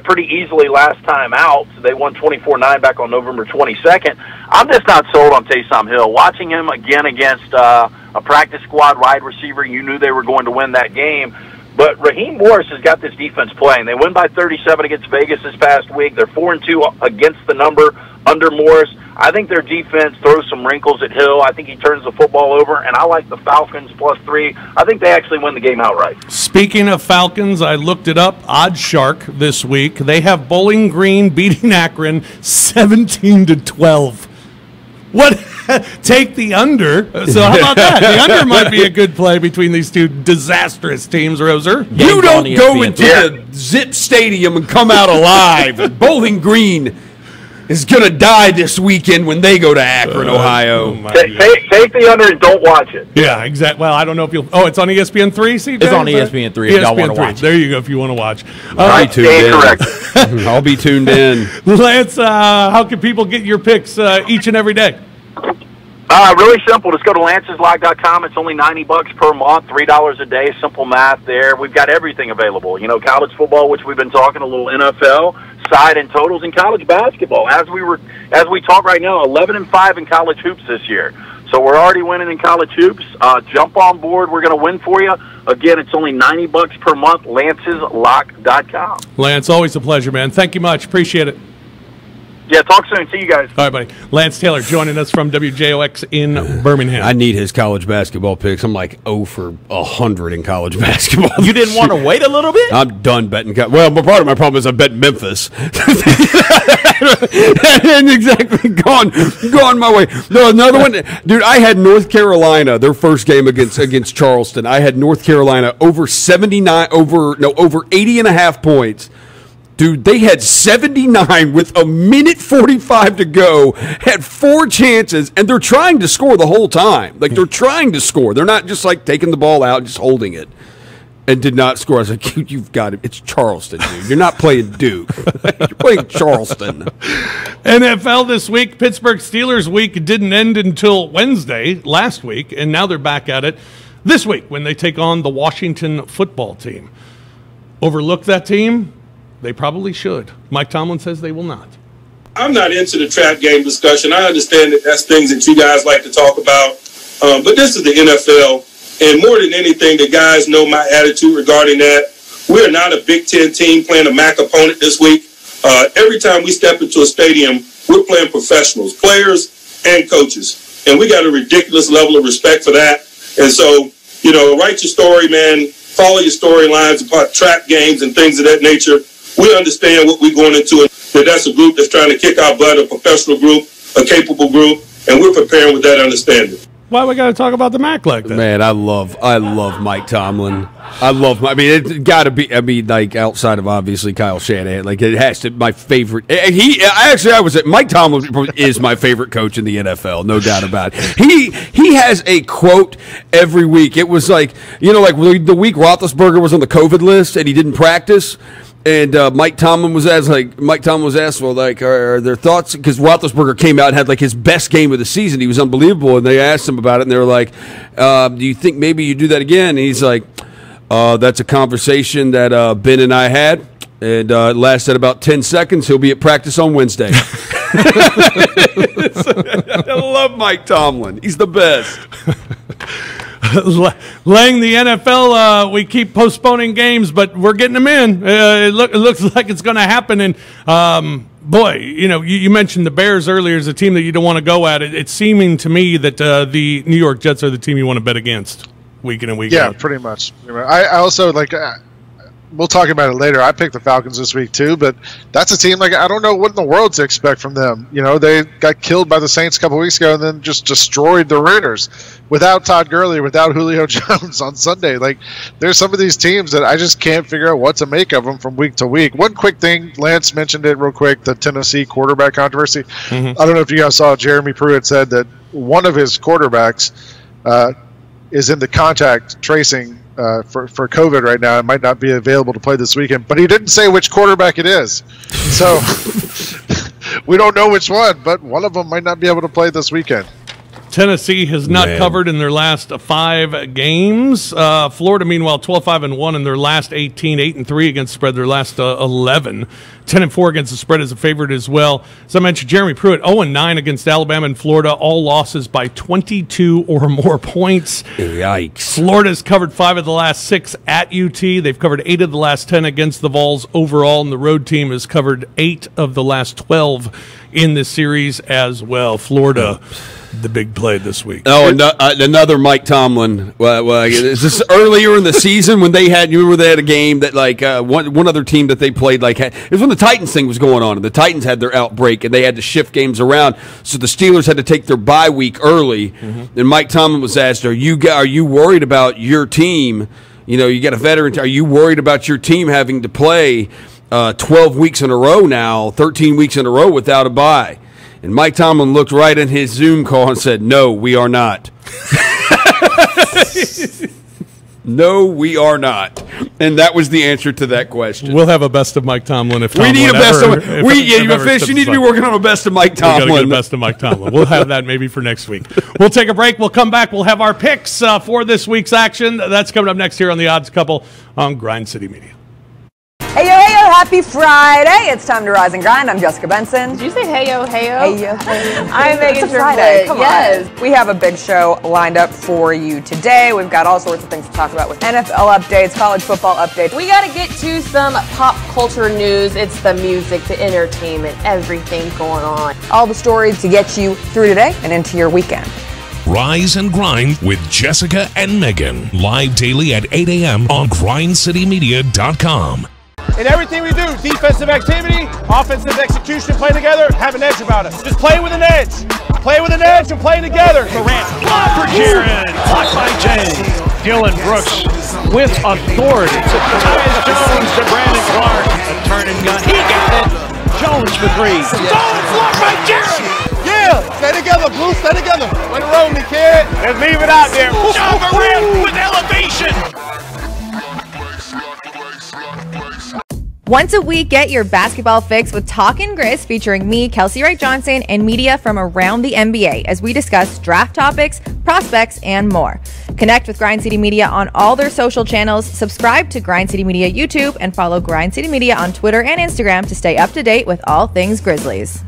pretty easily last time out. They won 24-9 back on November 22nd. I'm just not sold on Taysom Hill. Watching him again against a practice squad wide receiver, you knew they were going to win that game. But Raheem Morris has got this defense playing. They win by 37 against Vegas this past week. They're 4-2 against the number under Morris. I think their defense throws some wrinkles at Hill. I think he turns the football over, and I like the Falcons +3. I think they actually win the game outright. Speaking of Falcons, I looked it up. OddsShark this week. They have Bowling Green beating Akron 17-12. What? Take the under. So how about that? The under might be a good play between these two disastrous teams, Roser. You don't go into the Zip Stadium and come out alive. Bowling Green. is going to die this weekend when they go to Akron, Ohio. Take the under and don't watch it. Yeah, exactly. Well, I don't know if you'll. Oh, it's on ESPN 3, CJ? It's on ESPN 3 if y'all want to watch. There you go if you want to watch. I'll be tuned in. I'll be tuned in. Lance, how can people get your picks each and every day? Really simple. Just go to lanceslog.com. It's only $90 per month, $3 a day. Simple math there. We've got everything available. You know, college football, which we've been talking, a little NFL, side and totals, and college basketball. As we talk right now, 11-5 in college hoops this year. So we're already winning in college hoops. Jump on board. We're going to win for you. Again, it's only $90 per month. lanceslog.com. Lance, always a pleasure, man. Thank you much. Appreciate it. Yeah, talk soon. See you guys. All right, buddy. Lance Taylor joining us from WJOX in Birmingham. I need his college basketball picks. I'm like 0 for 100 in college basketball. You didn't want to wait a little bit? I'm done betting. Well, part of my problem is I bet Memphis. And exactly gone my way. No, another one. Dude, I had North Carolina, their first game against Charleston. I had North Carolina over 80.5 points. Dude, they had 79 with 1:45 to go, had 4 chances, and they're trying to score the whole time. Like, they're trying to score. They're not just, like, taking the ball out and just holding it, and did not score. I was like, you've got it. It's Charleston, dude. You're not playing Duke. You're playing Charleston. NFL this week, Pittsburgh Steelers week didn't end until Wednesday last week, and now they're back at it this week when they take on the Washington football team. Overlook that team? They probably should. Mike Tomlin says they will not. I'm not into the trap game discussion. I understand that that's things that you guys like to talk about. But this is the NFL. And more than anything, the guys know my attitude regarding that. We're not a Big Ten team playing a MAC opponent this week. Every time we step into a stadium, we're playing professionals, players and coaches. And we got a ridiculous level of respect for that. And so, you know, write your story, man. Follow your storylines about trap games and things of that nature. We understand what we're going into, and that's a group that's trying to kick our butt, a professional group, a capable group, and we're preparing with that understanding. Why we got to talk about the MAC like that? Man, I love Mike Tomlin. It got to be. I mean, like outside of obviously Kyle Shanahan, like it has to. My favorite. Mike Tomlin is my favorite coach in the NFL, no doubt about it. He has a quote every week. It was like like the week Roethlisberger was on the COVID list and he didn't practice. And Mike Tomlin was asked, well, like, are there thoughts? Because Roethlisberger came out and had, like, his best game of the season. He was unbelievable. And they asked him about it, and they were like, do you think maybe you do that again? And he's like, that's a conversation that Ben and I had, and it lasted about 10 seconds. He'll be at practice on Wednesday. I love Mike Tomlin. He's the best. Laying the NFL, we keep postponing games, but we're getting them in. It looks like it's going to happen. And, boy, you mentioned the Bears earlier as a team that you don't want to go at. It's seeming to me that the New York Jets are the team you want to bet against week in and week out. Yeah, pretty much. I also, we'll talk about it later. I picked the Falcons this week too, but that's a team I don't know what in the world to expect from them. They got killed by the Saints a couple weeks ago and then just destroyed the Raiders without Todd Gurley, without Julio Jones on Sunday. There's some of these teams that I just can't figure out what to make of them from week to week. One quick thing, Lance mentioned it real quick, the Tennessee quarterback controversy. Mm-hmm. I don't know if you guys saw Jeremy Pruitt said that one of his quarterbacks is in the contact tracing for COVID right now. It might not be available to play this weekend, but he didn't say which quarterback it is. So we don't know which one, but one of them might not be able to play this weekend. Tennessee has not covered in their last 5 games. Florida, meanwhile, 12-5-1 in their last 18, 8-3 against the spread, their last 11. 10-4 against the spread as a favorite as well. As I mentioned, Jeremy Pruitt, 0-9 against Alabama and Florida, all losses by 22 or more points. Yikes. Florida's covered 5 of the last 6 at UT. They've covered 8 of the last 10 against the Vols overall, and the road team has covered 8 of the last 12 in this series as well. Florida, the big play this week. Oh, another Mike Tomlin. Well, is this earlier in the season when they had? You remember they had a game that one other team that they played it was when the Titans thing was going on, and the Titans had their outbreak, and they had to shift games around. So the Steelers had to take their bye week early, and Mike Tomlin was asked, "Are you worried about your team? You got a veteran. Are you worried about your team having to play?" 12 weeks in a row now, 13 weeks in a row without a bye. And Mike Tomlin looked right in his Zoom call and said, "No, we are not." No, we are not. And that was the answer to that question. We'll have a best of Mike Tomlin if we Tomlin need a best ever, of you need to be working on a best of Mike Tomlin. We got to get a best of Mike Tomlin. We'll have that maybe for next week. We'll take a break. We'll come back. We'll have our picks for this week's action. That's coming up next here on the Odds Couple on Grind City Media. Hey yo, happy Friday. It's time to rise and grind. I'm Jessica Benson. Did you say hey yo? Hey yo. I'm Megan It's a Friday. Come Yes. on. We have a big show lined up for you today. We've got all sorts of things to talk about with NFL updates, college football updates. We got to get to some pop culture news. It's the music, the entertainment, everything going on. All the stories to get you through today and into your weekend. Rise and Grind with Jessica and Megan. Live daily at 8 a.m. on grindcitymedia.com. In everything we do, defensive activity, offensive execution, play together, have an edge about us. Just play with an edge. Play with an edge and play together. Durant, block for Jared, blocked by Jay. Dylan Brooks with authority. Tyus Jones to Brandon Clark. A turn and gun. He got it. Jones for three. Stolen, blocked by Jared. Yeah, stay together, Blue, stay together. Way to roll me, kid. Let's leave it out there. John Moran with elevation. Once a week, get your basketball fix with Talkin' Grizz featuring me, Kelsey Wright Johnson, and media from around the NBA as we discuss draft topics, prospects, and more. Connect with Grind City Media on all their social channels, subscribe to Grind City Media YouTube, and follow Grind City Media on Twitter and Instagram to stay up to date with all things Grizzlies.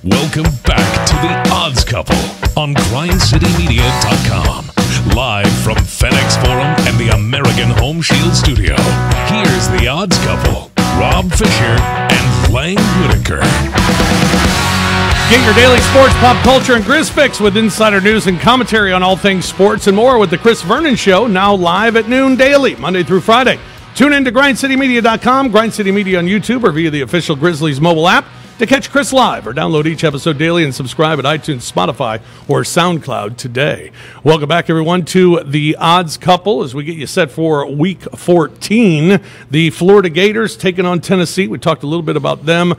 Welcome back to the Odds Couple on grindcitymedia.com. Live from FedEx Forum and the American Home Shield Studio. Here's the Odds Couple, Rob Fisher and Lang Whitaker. Get your daily sports, pop culture, and Grizz fix with insider news and commentary on all things sports and more with the Chris Vernon Show, now live at noon daily, Monday through Friday. Tune in to grindcitymedia.com, Grind City Media on YouTube, or via the official Grizzlies mobile app to catch Chris live, or download each episode daily and subscribe at iTunes, Spotify, or SoundCloud today. Welcome back, everyone, to the Odds Couple as we get you set for Week 14. The Florida Gators taking on Tennessee. We talked a little bit about them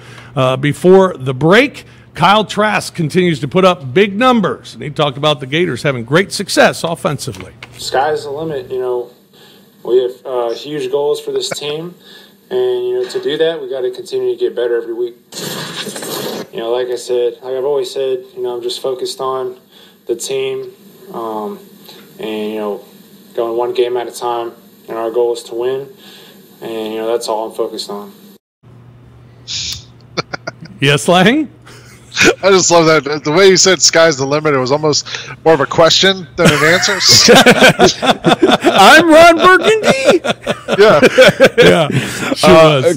before the break. Kyle Trask continues to put up big numbers, and he talked about the Gators having great success offensively. Sky's the limit, We have huge goals for this team. And, to do that, we got to continue to get better every week. Like I said, like I've always said, I'm just focused on the team and, going one game at a time. And our goal is to win. And, that's all I'm focused on. Yes, Lang? I just love that. The way you said sky's the limit, it was almost more of a question than an answer. I'm Ron Burgundy. Yeah.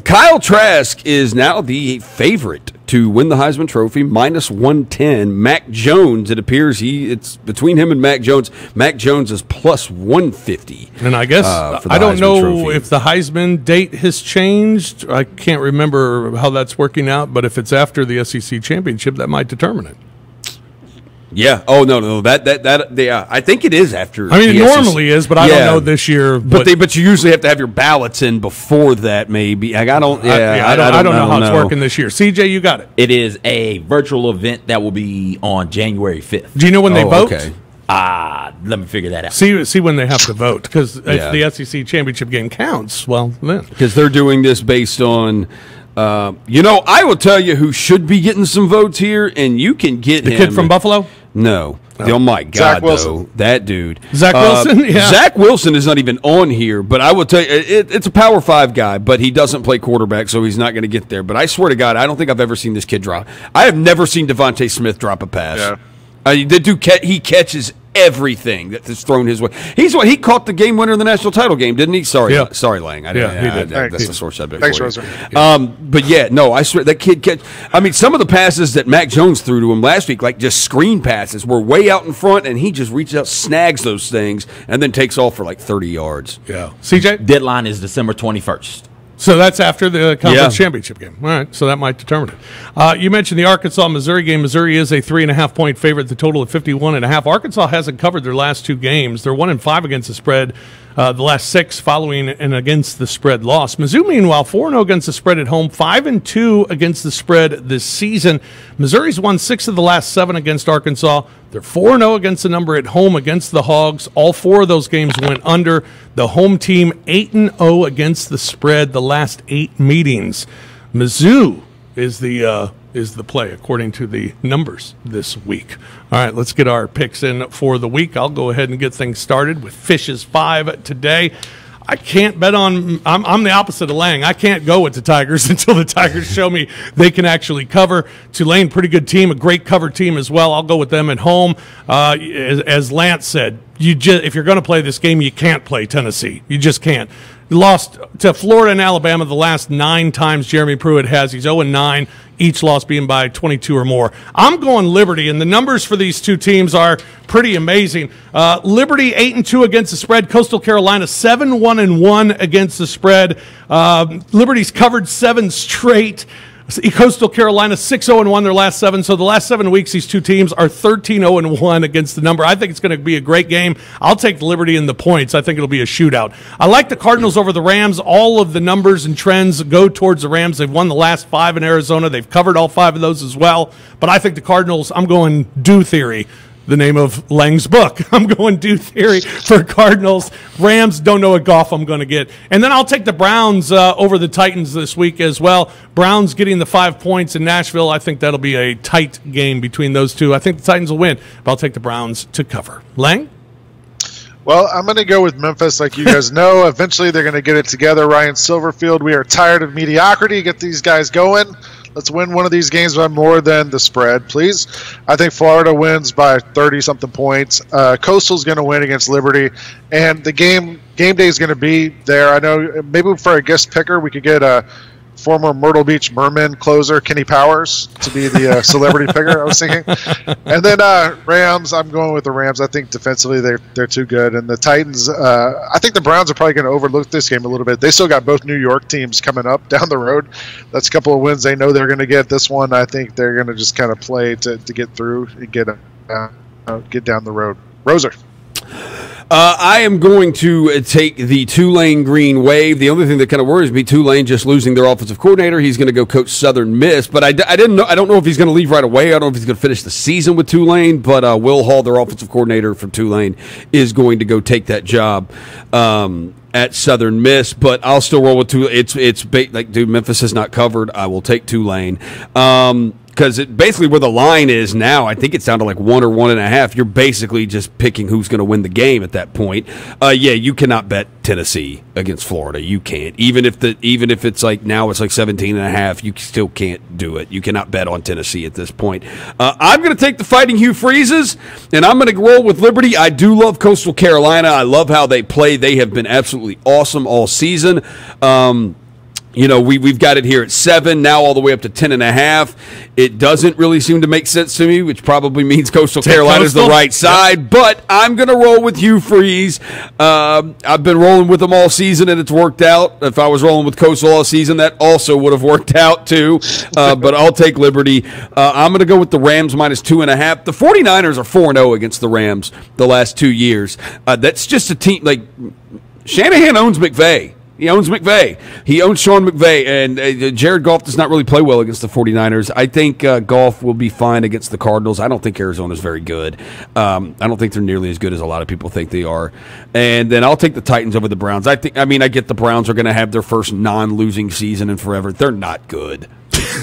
Kyle Trask is now the favorite to win the Heisman Trophy, minus 110. Mac Jones, it appears it's between him and Mac Jones. Mac Jones is plus 150. And I guess, I don't know if the Heisman date has changed. I can't remember how that's working out, but if it's after the SEC championship, that might determine it. Yeah. Oh no. That. I think it is after. I mean, it normally is, but I don't know this year. But you usually have to have your ballots in before that. Maybe I don't. I don't know how it's working this year. CJ, you got it. It is a virtual event that will be on January 5th. Do you know when they vote? Okay. Let me figure that out. See when they have to vote, because if the SEC championship game counts, well, then because they're doing this based on. I will tell you who should be getting some votes here, and you can get the kid from Buffalo. No. Oh my God, Zach Wilson. that dude. Zach Wilson? Yeah. Zach Wilson is not even on here, but I will tell you, it's a Power 5 guy, but he doesn't play quarterback, so he's not going to get there. But I swear to God, I don't think I've ever seen this kid drop. I have never seen Devontae Smith drop a pass. Yeah. The dude, he catches everything that's thrown his way. He caught the game winner in the national title game, didn't he? Sorry, Lang. He did. That's a sore subject. Thanks, for you. Roser. But no, I swear that kid some of the passes that Mac Jones threw to him last week, like just screen passes, were way out in front, and he just reaches out, snags those things, and then takes off for like 30 yards. Yeah. CJ? Deadline is December 21st. So that's after the conference championship game. All right, so that might determine it. You mentioned the Arkansas-Missouri game. Missouri is a 3.5-point favorite, the total of 51.5. Arkansas hasn't covered their last 2 games. They're 1-5 against the spread. The last 6 following an against the spread loss. Mizzou, meanwhile, 4-0 against the spread at home, 5-2 against the spread this season. Missouri's won 6 of the last 7 against Arkansas. They're 4-0 against the number at home against the Hogs. All 4 of those games went under. The home team 8-0 against the spread the last 8 meetings. Mizzou is the play according to the numbers this week. All right, let's get our picks in for the week. I'll go ahead and get things started with Fish's 5 today. I can't bet on – I'm the opposite of Lang. I can't go with the Tigers until the Tigers show me they can actually cover. Tulane, pretty good team, a great cover team as well. I'll go with them at home. As Lance said, if you're going to play this game, you can't play Tennessee. You just can't. Lost to Florida and Alabama the last 9 times Jeremy Pruitt has. He's 0-9, each loss being by 22 or more. I'm going Liberty, and the numbers for these 2 teams are pretty amazing. Liberty 8-2 against the spread. Coastal Carolina 7-1-1 against the spread. Liberty's covered 7 straight. Coastal Carolina 6-0-1 their last 7. So the last 7 weeks, these 2 teams are 13-0-1 against the number. I think it's going to be a great game. I'll take Liberty in the points. I think it'll be a shootout. I like the Cardinals over the Rams. All of the numbers and trends go towards the Rams. They've won the last 5 in Arizona. They've covered all 5 of those as well. But I think the Cardinals, I'm going Dew Theory, the name of Lang's book. I'm going Dew Theory for Cardinals. Rams, don't know what golf I'm going to get. And then I'll take the Browns over the Titans this week as well. Browns getting the 5 points in Nashville. I think that'll be a tight game between those 2. I think the Titans will win, but I'll take the Browns to cover. Lang? Well, I'm going to go with Memphis. Like you guys know, eventually they're going to get it together. Ryan Silverfield, we are tired of mediocrity. Get these guys going. Let's win one of these games by more than the spread, please. I think Florida wins by 30-something points. Coastal's going to win against Liberty. And the game day is going to be there. I know maybe for a guest picker, we could get a former Myrtle Beach Mermen closer, Kenny Powers, to be the celebrity picker, I was thinking. And then Rams, I'm going with the Rams. I think defensively they're too good. And the Titans, I think the Browns are probably going to overlook this game a little bit. They still got both New York teams coming up down the road. That's a couple of wins they know they're going to get. This one, I think they're going to just kind of play to get through and get down the road. Roser. I am going to take the Tulane Green Wave. The only thing that kind of worries me, Tulane just losing their offensive coordinator. He's going to go coach Southern Miss, but I don't know if he's going to leave right away. I don't know if he's going to finish the season with Tulane, but Will Hall, their offensive coordinator from Tulane, is going to go take that job at Southern Miss, but I'll still roll with Tulane. Dude, Memphis is not covered. I will take Tulane. Because basically where the line is now, I think it's down to like 1 or 1.5. You're basically just picking who's going to win the game at that point. You cannot bet Tennessee against Florida. You can't. Even if it's like now it's like 17.5, you still can't do it. You cannot bet on Tennessee at this point. I'm going to take the Fighting Hugh Freezes, and I'm going to roll with Liberty. I do love Coastal Carolina. I love how they play. They have been absolutely awesome all season. We've got it here at 7, now all the way up to 10.5. It doesn't really seem to make sense to me, which probably means Coastal Carolina is the right side, but I'm going to roll with Hugh Freeze. I've been rolling with them all season, and it's worked out. If I was rolling with Coastal all season, that also would have worked out too, but I'll take Liberty. I'm going to go with the Rams minus 2.5. The 49ers are 4-0 against the Rams the last 2 years. That's just a team, like, Shanahan owns McVay. He owns McVay. He owns Sean McVay, and Jared Goff does not really play well against the 49ers. I think Goff will be fine against the Cardinals. I don't think Arizona's very good. I don't think they're nearly as good as a lot of people think they are. And then I'll take the Titans over the Browns. I get the Browns are going to have their first non-losing season in forever. They're not good.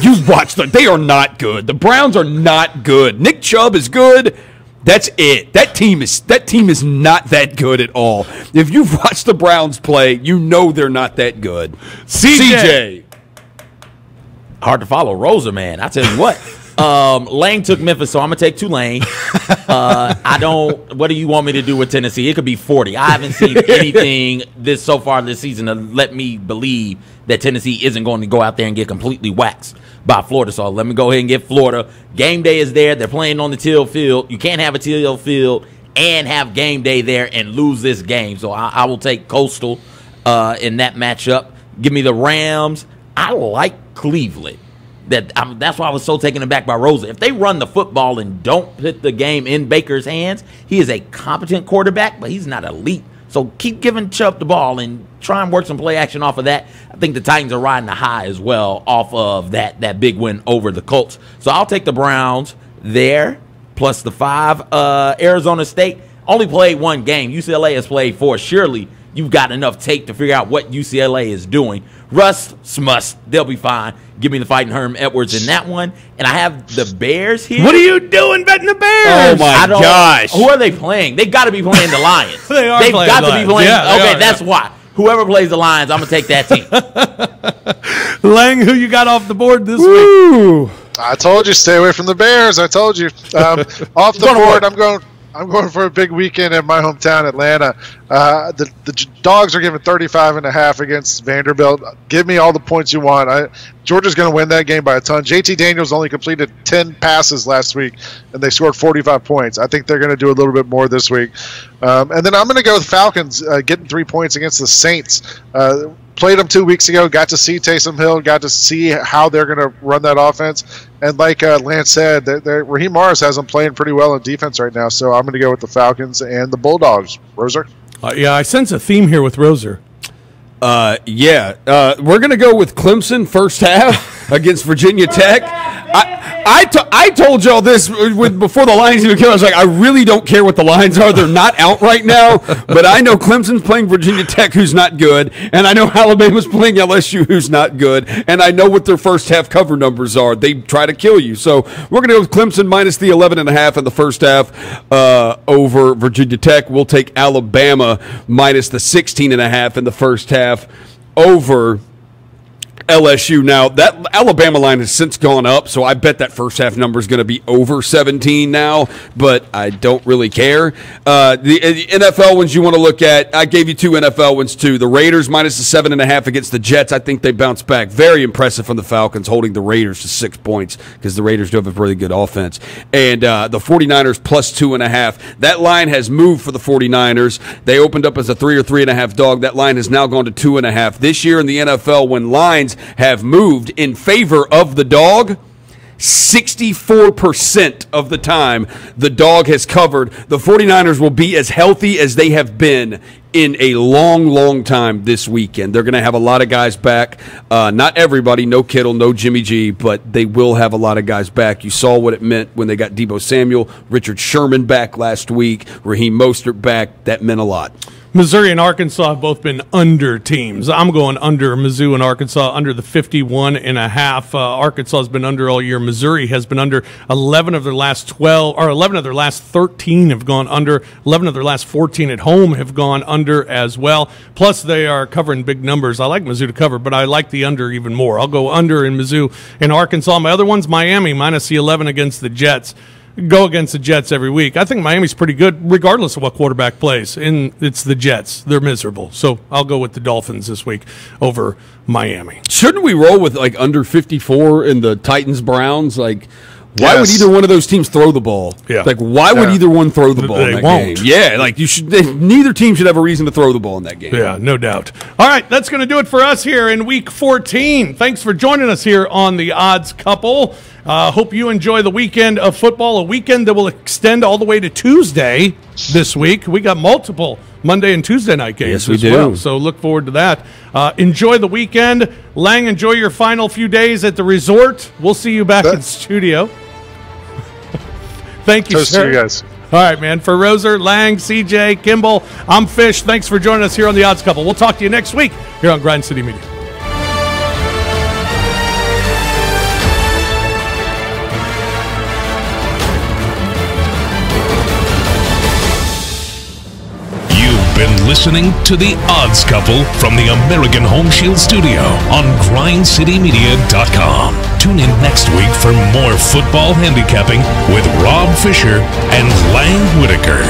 You watch them. They are not good. The Browns are not good. Nick Chubb is good. That's it. That team is not that good at all. If you've watched the Browns play, you know they're not that good. CJ. Hard to follow Rosa, man. I tell you what. Lang took Memphis, so I'm going to take Tulane. What do you want me to do with Tennessee? It could be 40. I haven't seen anything so far this season to let me believe that Tennessee isn't going to go out there and get completely waxed by Florida. So let me go ahead and get Florida. Game day is there. They're playing on the Teal Field. You can't have a Teal Field and have game day there and lose this game. So I will take Coastal in that matchup. Give me the Rams. I like Cleveland. That's why I was so taken aback by Rosa. If they run the football and don't put the game in Baker's hands, he is a competent quarterback, but he's not elite. So keep giving Chubb the ball and try and work some play action off of that. I think the Titans are riding the high as well off of that big win over the Colts. So I'll take the Browns there, plus the 5. Arizona State only played one game. UCLA has played 4. Surely you've got enough tape to figure out what UCLA is doing. Russ, Smuss, they'll be fine. Give me the Fighting Herm Edwards in that one. And I have the Bears here. What are you doing betting the Bears? Oh, my gosh. Who are they playing? They've got to be playing the Lions. They've got to be playing. Yeah, okay, that's why. Whoever plays the Lions, I'm going to take that team. Lang, who you got off the board this week? I told you, stay away from the Bears. I told you. Off the board, I'm going for a big weekend in my hometown, Atlanta. The Dogs are giving 35.5 against Vanderbilt. Give me all the points you want. Georgia's going to win that game by a ton. JT Daniels only completed 10 passes last week, and they scored 45 points. I think they're going to do a little bit more this week. And then I'm going to go with Falcons getting 3 points against the Saints. Played them 2 weeks ago, got to see Taysom Hill, got to see how they're going to run that offense. And like Lance said, Raheem Morris has them playing pretty well in defense right now. So I'm going to go with the Falcons and the Bulldogs. Roser? Yeah, I sense a theme here with Roser. We're going to go with Clemson first half against Virginia Tech. I told y'all this before the lines even came. I was like, I really don't care what the lines are. They're not out right now. But I know Clemson's playing Virginia Tech, who's not good. And I know Alabama's playing LSU, who's not good. And I know what their first half cover numbers are. They try to kill you. So we're going to go with Clemson minus the 11.5 in the first half over Virginia Tech. We'll take Alabama minus the 16.5 in the first half over LSU. Now, that Alabama line has since gone up, so I bet that first half number is going to be over 17 now, but I don't really care. The NFL ones you want to look at, I gave you 2 NFL ones too. The Raiders minus the 7.5 against the Jets. I think they bounced back. Very impressive from the Falcons, holding the Raiders to 6 points because the Raiders do have a really good offense. And the 49ers plus 2.5. That line has moved for the 49ers. They opened up as a 3 or 3.5 dog. That line has now gone to 2.5. This year in the NFL, when lines have moved in favor of the dog, 64% of the time the dog has covered. The 49ers will be as healthy as they have been in a long, long time this weekend. They're going to have a lot of guys back. Not everybody, no Kittle, no Jimmy G, but they will have a lot of guys back. You saw what it meant when they got Deebo Samuel, Richard Sherman back last week, Raheem Mostert back. That meant a lot. Missouri and Arkansas have both been under teams. I'm going under Mizzou and Arkansas, under the 51.5. Arkansas has been under all year. Missouri has been under 11 of their last 12, or 11 of their last 13 have gone under. 11 of their last 14 at home have gone under as well. Plus, they are covering big numbers. I like Mizzou to cover, but I like the under even more. I'll go under in Mizzou and Arkansas. My other one's Miami, minus the 11 against the Jets. Go against the Jets every week. I think Miami's pretty good regardless of what quarterback plays, and it's the Jets. They're miserable. So I'll go with the Dolphins this week over Miami. Shouldn't we roll with like under 54 in the Titans-Browns? Like, why would either one of those teams throw the ball? Yeah. Like, why would either one throw the ball They in that won't. game? Yeah, like neither team should have a reason to throw the ball in that game. Yeah, no doubt. All right, that's going to do it for us here in Week 14. Thanks for joining us here on The Odds Couple. Hope you enjoy the weekend of football, a weekend that will extend all the way to Tuesday this week. We got multiple Monday and Tuesday night games as well, so look forward to that. Enjoy the weekend. Lang, enjoy your final few days at the resort. We'll see you back in studio. Thank you, sir. To you guys. All right, man. For Roser, Lang, CJ, Kimball, I'm Fish. Thanks for joining us here on The Odds Couple. We'll talk to you next week here on Grind City Media. Been listening to The Odds Couple from the American Home Shield Studio on GrindCityMedia.com. Tune in next week for more football handicapping with Rob Fisher and Lang Whitaker.